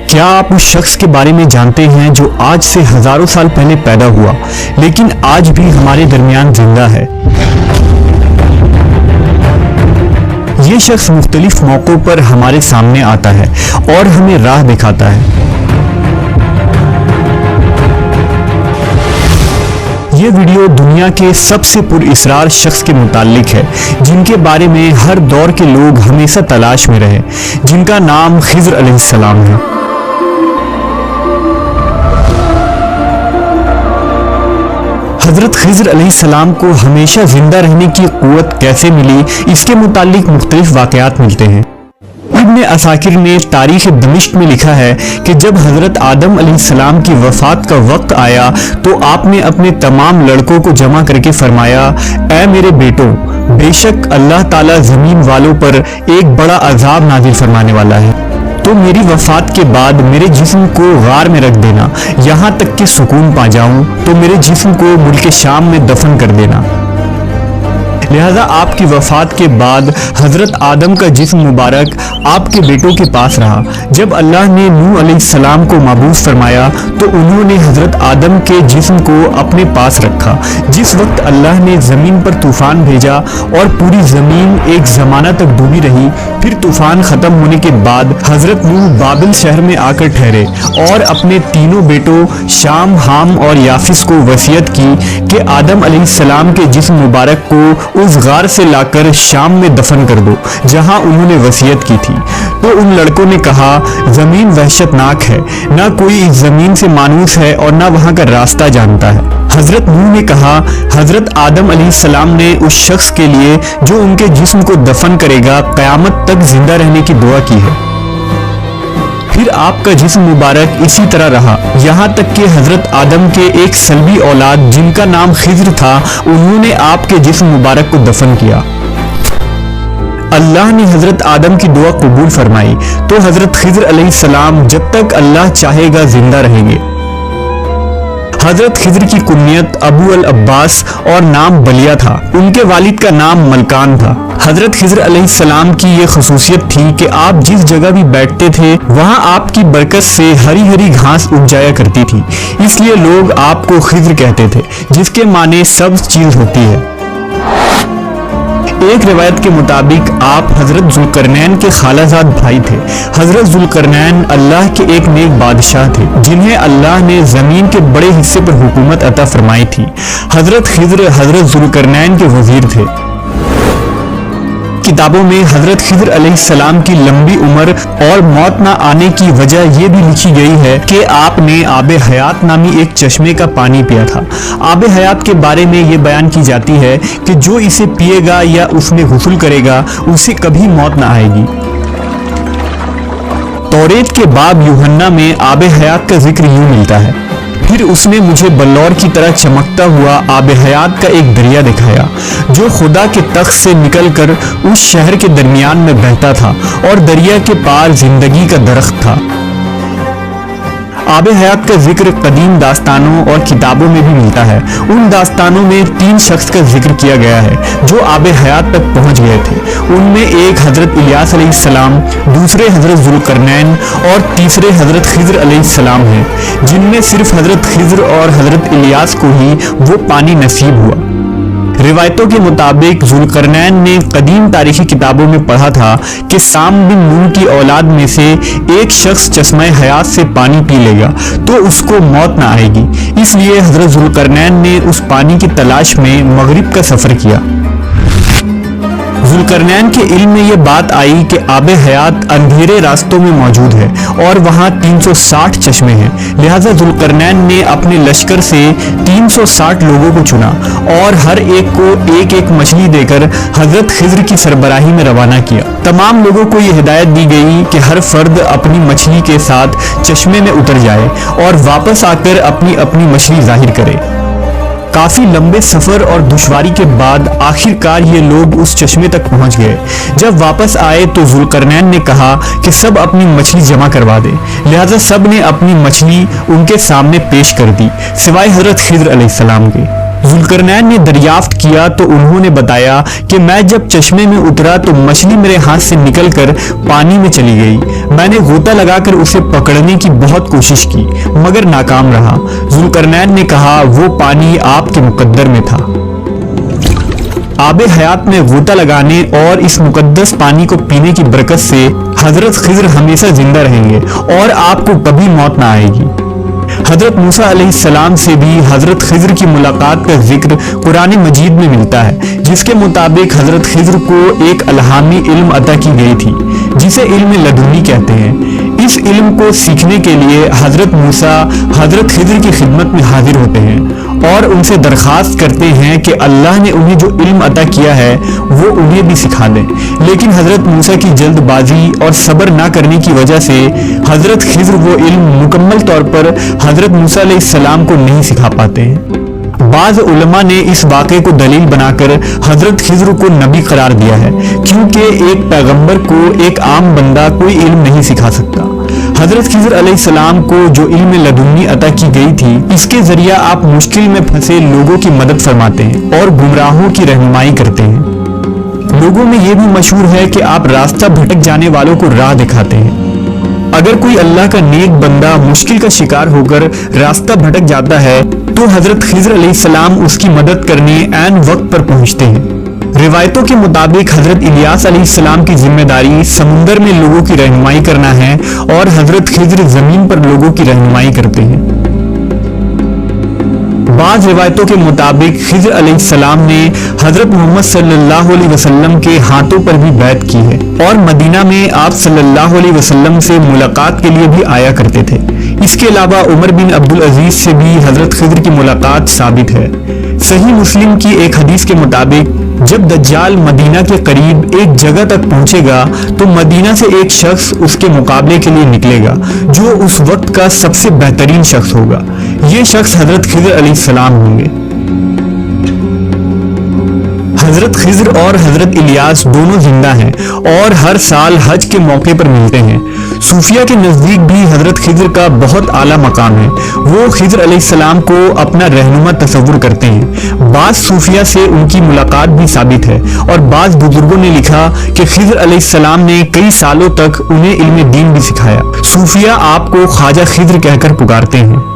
کیا آپ اس شخص کے بارے میں جانتے ہیں جو آج سے ہزاروں سال پہلے پیدا ہوا لیکن آج بھی ہمارے درمیان زندہ ہے؟ یہ شخص مختلف موقعوں پر ہمارے سامنے آتا ہے اور ہمیں راہ دکھاتا ہے۔ یہ ویڈیو دنیا کے سب سے پر اسرار شخص کے متعلق ہے جن کے بارے میں ہر دور کے لوگ ہمیشہ تلاش میں رہے، جن کا نام خضر علیہ السلام ہے۔ حضرت خضر علیہ السلام کو ہمیشہ زندہ رہنے کی قوت کیسے ملی، اس کے متعلق مختلف واقعات ملتے ہیں۔ ابن عساکر نے تاریخ دمشق میں لکھا ہے کہ جب حضرت آدم علیہ السلام کی وفات کا وقت آیا تو آپ نے اپنے تمام لڑکوں کو جمع کر کے فرمایا، اے میرے بیٹوں، بے شک اللہ تعالیٰ زمین والوں پر ایک بڑا عذاب نازل فرمانے والا ہے، تو میری وفات کے بعد میرے جسم کو غار میں رکھ دینا، یہاں تک کہ سکون پا جاؤں تو میرے جسم کو ملک شام میں دفن کر دینا۔ لہذا آپ کی وفات کے بعد حضرت آدم کا جسم مبارک آپ کے بیٹوں کے پاس رہا۔ جب اللہ نے نوح علیہ السلام کو مبعوث فرمایا تو انہوں نے حضرت آدم کے جسم کو اپنے پاس رکھا۔ جس وقت اللہ نے زمین پر طوفان بھیجا اور پوری زمین ایک زمانہ تک ڈوبی رہی، پھر طوفان ختم ہونے کے بعد حضرت نوح بابل شہر میں آ کر ٹھہرے اور اپنے تینوں بیٹوں شام، حام اور یافس کو وصیت کی کہ آدم علیہ السلام کے جسم مبارک کو اس غار سے لا کر شام میں دفن کر دو جہاں انہوں نے وصیت کی تھی۔ تو ان لڑکوں نے کہا، زمین وحشت ناک ہے، نہ کوئی اس زمین سے مانوس ہے اور نہ وہاں کا راستہ جانتا ہے۔ حضرت نوح نے کہا، حضرت آدم علیہ السلام نے اس شخص کے لیے جو ان کے جسم کو دفن کرے گا قیامت تک زندہ رہنے کی دعا کی ہے۔ پھر آپ کا جسم مبارک اسی طرح رہا یہاں تک کہ حضرت آدم کے ایک سلبی اولاد جن کا نام خضر تھا، انہوں نے آپ کے جسم مبارک کو دفن کیا۔ اللہ نے حضرت آدم کی دعا قبول فرمائی تو حضرت خضر علیہ السلام جب تک اللہ چاہے گا زندہ رہیں گے۔ حضرت خضر کی کنیت ابو العباس اور نام بلیہ تھا، ان کے والد کا نام ملکان تھا۔ حضرت خضر علیہ السلام کی یہ خصوصیت تھی کہ آپ جس جگہ بھی بیٹھتے تھے وہاں آپ کی برکت سے ہری ہری گھاس اگ جایا کرتی تھی، اس لیے لوگ آپ کو خضر کہتے تھے، جس کے معنی سبز چیز ہوتی ہے۔ ایک روایت کے مطابق آپ حضرت ذوالقرنین کے خالہ زاد بھائی تھے۔ حضرت ذوالقرنین اللہ کے ایک نیک بادشاہ تھے جنہیں اللہ نے زمین کے بڑے حصے پر حکومت عطا فرمائی تھی۔ حضرت خضر حضرت ذوالقرنین کے وزیر تھے۔ کتابوں میں حضرت خضر علیہ السلام کی لمبی عمر اور موت نہ آنے کی وجہ یہ بھی لکھی گئی ہے کہ آپ نے آب حیات نامی ایک چشمے کا پانی پیا تھا۔ آب حیات کے بارے میں یہ بیان کی جاتی ہے کہ جو اسے پیے گا یا اس میں غسل کرے گا اسے کبھی موت نہ آئے گی۔ توریت کے باب یوحنا میں آب حیات کا ذکر یوں ملتا ہے، پھر اس نے مجھے بلور کی طرح چمکتا ہوا آب حیات کا ایک دریا دکھایا جو خدا کے تخت سے نکل کر اس شہر کے درمیان میں بہتا تھا اور دریا کے پار زندگی کا درخت تھا۔ آب حیات کا ذکر قدیم داستانوں اور کتابوں میں بھی ملتا ہے۔ ان داستانوں میں 3 شخص کا ذکر کیا گیا ہے جو آب حیات تک پہنچ گئے تھے۔ ان میں ایک حضرت الیاس علیہ السلام، دوسرے حضرت ذوالقرنین اور تیسرے حضرت خضر علیہ السلام ہیں، جن میں صرف حضرت خضر اور حضرت الیاس کو ہی وہ پانی نصیب ہوا۔ روایتوں کے مطابق ذوالقرنین نے قدیم تاریخی کتابوں میں پڑھا تھا کہ سام بن نوح کی اولاد میں سے ایک شخص چشمہ حیات سے پانی پی لے گا تو اس کو موت نہ آئے گی، اس لیے حضرت ذوالقرنین نے اس پانی کی تلاش میں مغرب کا سفر کیا۔ ذوالقرنین کے علم میں یہ بات آئی کہ آب حیات اندھیرے راستوں میں موجود ہے اور وہاں 360 چشمے ہیں، لہذا ذوالقرنین نے اپنے لشکر سے 360 لوگوں کو چنا اور ہر ایک کو ایک ایک مچھلی دے کر حضرت خضر کی سربراہی میں روانہ کیا۔ تمام لوگوں کو یہ ہدایت دی گئی کہ ہر فرد اپنی مچھلی کے ساتھ چشمے میں اتر جائے اور واپس آ کر اپنی اپنی مچھلی ظاہر کرے۔ کافی لمبے سفر اور دشواری کے بعد آخر کار یہ لوگ اس چشمے تک پہنچ گئے۔ جب واپس آئے تو ذوالقرنین نے کہا کہ سب اپنی مچھلی جمع کروا دے، لہذا سب نے اپنی مچھلی ان کے سامنے پیش کر دی سوائے حضرت خضر علیہ السلام کے۔ ذوالقرنین نے دریافت کیا تو انہوں نے بتایا کہ میں جب چشمے میں اترا تو مچھلی میرے ہاتھ سے نکل کر پانی میں چلی گئی۔ میں نے غوطہ لگا کر اسے پکڑنے کی بہت کوشش کی مگر ناکام رہا۔ ذوالقرنین نے کہا وہ پانی آپ کے مقدر میں تھا۔ آب حیات میں غوطہ لگانے اور اس مقدس پانی کو پینے کی برکت سے حضرت خضر ہمیشہ زندہ رہیں گے اور آپ کو کبھی موت نہ آئے گی۔ حضرت موسیٰ علیہ السلام سے بھی حضرت خضر کی ملاقات کا ذکر قرآن مجید میں ملتا ہے، جس کے مطابق حضرت خضر کو ایک الہامی علم عطا کی گئی تھی جسے علم لدنی کہتے ہیں۔ اس علم کو سیکھنے کے لیے حضرت موسیٰ حضرت خضر کی خدمت میں حاضر ہوتے ہیں اور ان سے درخواست کرتے ہیں کہ اللہ نے انہیں جو علم عطا کیا ہے وہ انہیں بھی سکھا دیں، لیکن حضرت موسیٰ کی جلد بازی اور صبر نہ کرنے کی وجہ سے حضرت خضر وہ علم مکمل طور پر حضرت موسیٰ علیہ السلام کو نہیں سکھا پاتے ہیں۔ بعض علماء نے اس واقعے کو دلیل بنا کر حضرت خضر کو نبی قرار دیا ہے، کیونکہ ایک پیغمبر کو ایک عام بندہ کوئی علم نہیں سکھا سکتا۔ حضرت خضر علیہ السلام کو جو علم لدنی عطا کی گئی تھی، اس کے ذریعہ آپ مشکل میں پھنسے لوگوں کی مدد فرماتے ہیں اور گمراہوں کی رہنمائی کرتے ہیں۔ لوگوں میں یہ بھی مشہور ہے کہ آپ راستہ بھٹک جانے والوں کو راہ دکھاتے ہیں۔ اگر کوئی اللہ کا نیک بندہ مشکل کا شکار ہو کر راستہ بھٹک جاتا ہے تو حضرت خضر علیہ السلام اس کی مدد کرنے عین وقت پر پہنچتے ہیں۔ روایتوں کے مطابق حضرت الیاس علیہ السلام کی ذمہ داری سمندر میں لوگوں کی رہنمائی کرنا ہے اور حضرت خضر زمین پر لوگوں کی رہنمائی کرتے ہیں۔ بعض روایتوں کے مطابق خضر علیہ السلام نے حضرت محمد صلی اللہ علیہ وسلم کے ہاتھوں پر بھی بیعت کی ہے اور مدینہ میں آپ صلی اللہ علیہ وسلم سے ملاقات کے لیے بھی آیا کرتے تھے۔ اس کے علاوہ عمر بن عبدالعزیز سے بھی حضرت خضر کی ملاقات ثابت ہے۔ صحیح مسلم کی ایک حدیث کے مطابق جب دجال مدینہ کے قریب ایک جگہ تک پہنچے گا تو مدینہ سے ایک شخص اس کے مقابلے کے لیے نکلے گا جو اس وقت کا سب سے بہترین شخص ہوگا۔ یہ شخص حضرت خضر علیہ السلام ہوں گے۔ حضرت خضر اور حضرت الیاس دونوں زندہ ہیں اور ہر سال حج کے موقع پر ملتے ہیں۔ صوفیہ کے نزدیک بھی حضرت خضر کا بہت اعلیٰ مقام ہے۔ وہ خضر علیہ السلام کو اپنا رہنما تصور کرتے ہیں۔ بعض صوفیہ سے ان کی ملاقات بھی ثابت ہے اور بعض بزرگوں نے لکھا کہ خضر علیہ السلام نے کئی سالوں تک انہیں علم دین بھی سکھایا۔ صوفیہ آپ کو خواجہ خضر کہہ کر پکارتے ہیں۔